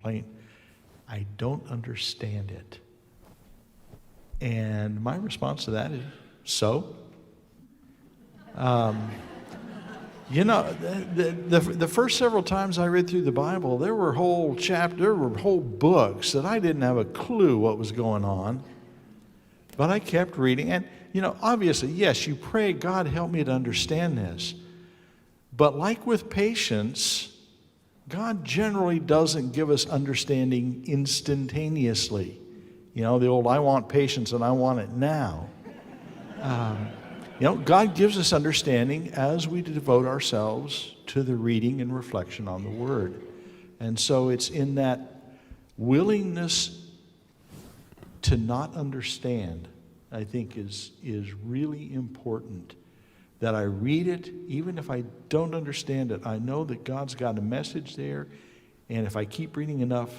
complaint, I don't understand it. And my response to that is, so? You know, the first several times I read through the Bible, there were whole books that I didn't have a clue what was going on. But I kept reading. And, you know, obviously, yes, you pray, God, help me to understand this. But like with patience, God generally doesn't give us understanding instantaneously. You know, the old, I want patience and I want it now. You know, God gives us understanding as we devote ourselves to the reading and reflection on the Word. And so it's in that willingness to not understand, I think is really important. That I read it, even if I don't understand it, I know that God's got a message there, and if I keep reading enough,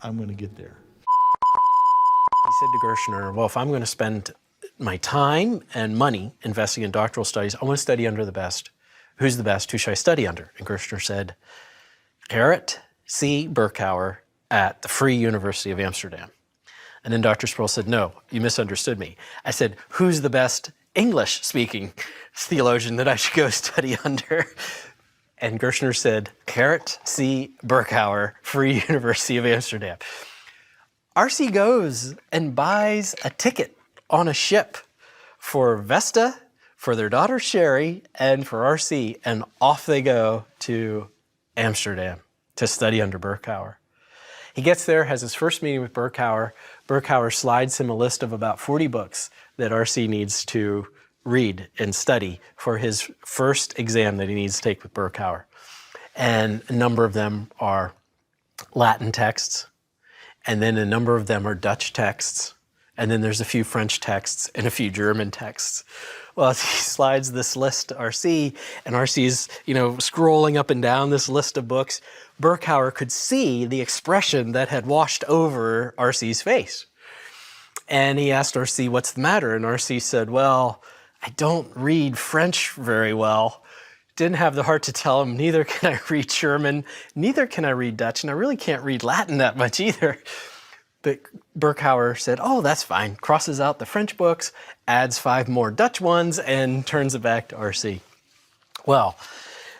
I'm going to get there. He said to Gershner, well, if I'm going to spend my time and money investing in doctoral studies, I want to study under the best. Who's the best? Who should I study under? And Gershner said, Gerrit C. Berkouwer at the Free University of Amsterdam. And then Dr. Sproul said, no, you misunderstood me. I said, who's the best English-speaking theologian that I should go study under? And Gershner said, Gerrit C. Berkouwer, Free University of Amsterdam. R.C. goes and buys a ticket on a ship for Vesta, for their daughter Sherry, and for R.C., and off they go to Amsterdam to study under Berkouwer. He gets there, has his first meeting with Berkouwer. Berkouwer slides him a list of about 40 books that R.C. needs to read and study for his first exam that he needs to take with Berkouwer. And a number of them are Latin texts, and then a number of them are Dutch texts, and then there's a few French texts and a few German texts. Well, he slides this list to R.C., and R.C. is, scrolling up and down this list of books. Berkouwer could see the expression that had washed over R.C.'s face. And he asked R.C., what's the matter? And R.C. said, well, I don't read French very well. Didn't have the heart to tell him, neither can I read German, neither can I read Dutch, and I really can't read Latin that much either. But Berkouwer said, oh, that's fine. Crosses out the French books, adds 5 more Dutch ones, and turns it back to R.C. Well,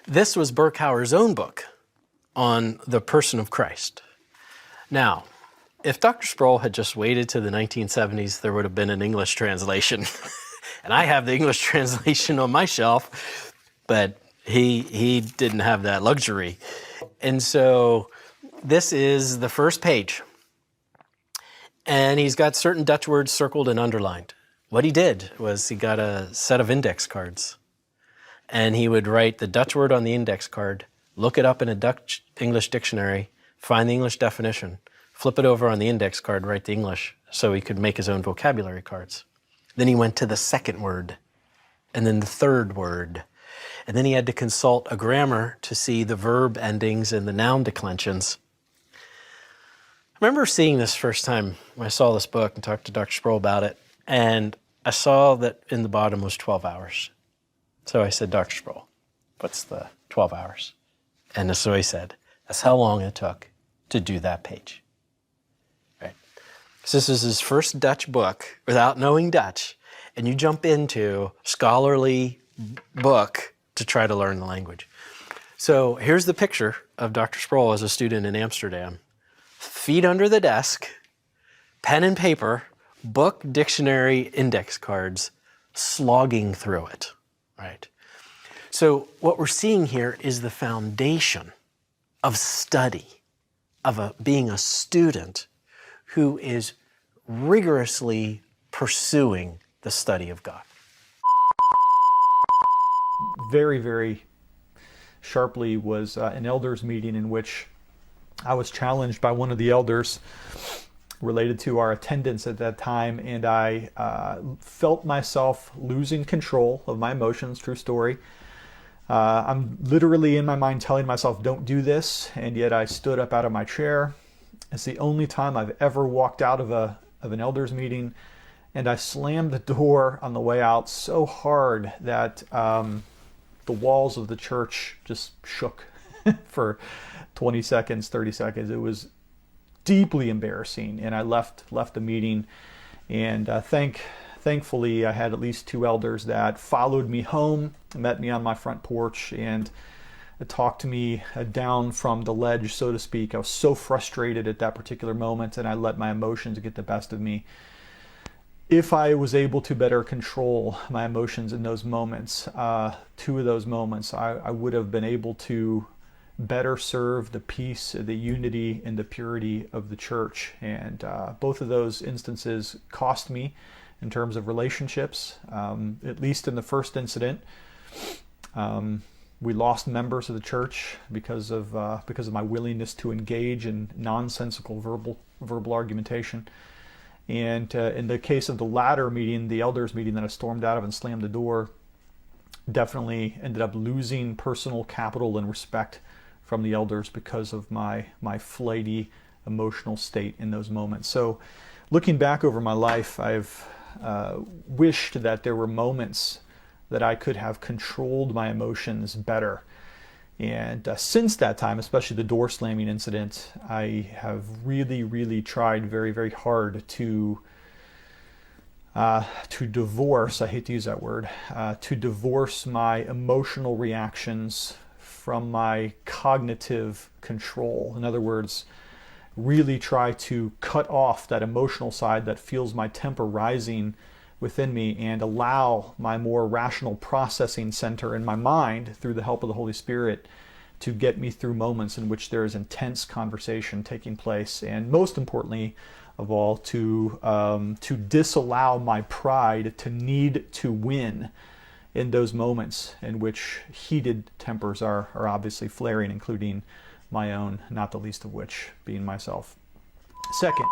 this was Berkouwer's own book on the person of Christ. Now, if Dr. Sproul had just waited to the 1970s, there would have been an English translation. And I have the English translation on my shelf, but he didn't have that luxury. And so this is the first page. And he's got certain Dutch words circled and underlined. What he did was he got a set of index cards, and he would write the Dutch word on the index card, look it up in a Dutch-English dictionary, find the English definition, flip it over on the index card, write the English, so he could make his own vocabulary cards. Then he went to the second word, and then the third word. And then he had to consult a grammar to see the verb endings and the noun declensions. I remember seeing this first time when I saw this book and talked to Dr. Sproul about it, and I saw that in the bottom was 12 hours. So I said, Dr. Sproul, what's the 12 hours? And so he said, that's how long it took to do that page. Right? So this is his first Dutch book without knowing Dutch, and you jump into scholarly book to try to learn the language. So here's the picture of Dr. Sproul as a student in Amsterdam. Feet under the desk, pen and paper, book, dictionary, index cards, slogging through it, right? So what we're seeing here is the foundation of study, of being a student who is rigorously pursuing the study of God. Very, very sharply was an elders meeting in which I was challenged by one of the elders related to our attendance at that time, and I felt myself losing control of my emotions, true story. I'm literally in my mind telling myself, don't do this, and yet I stood up out of my chair. It's the only time I've ever walked out of an elders meeting, and I slammed the door on the way out so hard that the walls of the church just shook. for 20 seconds, 30 seconds. It was deeply embarrassing, and I left the meeting. And thankfully, I had at least 2 elders that followed me home, met me on my front porch, and talked to me down from the ledge, so to speak. I was so frustrated at that particular moment, and I let my emotions get the best of me. If I was able to better control my emotions in those moments, 2 of those moments, I would have been able to better serve the peace, the unity, and the purity of the church. And both of those instances cost me in terms of relationships. At least in the first incident, we lost members of the church because of my willingness to engage in nonsensical verbal argumentation. And in the case of the latter meeting, the elders meeting that I stormed out of and slammed the door, definitely ended up losing personal capital and respect from the elders because of my flighty emotional state in those moments. So looking back over my life, I've wished that there were moments that I could have controlled my emotions better. And since that time, especially the door slamming incident, I have really tried very, very hard to divorce, I hate to use that word, to divorce my emotional reactions from my cognitive control. In other words, really try to cut off that emotional side that feels my temper rising within me and allow my more rational processing center in my mind, through the help of the Holy Spirit, to get me through moments in which there is intense conversation taking place. And most importantly of all, to disallow my pride to need to win in those moments in which heated tempers are obviously flaring, including my own, not the least of which being myself. Second,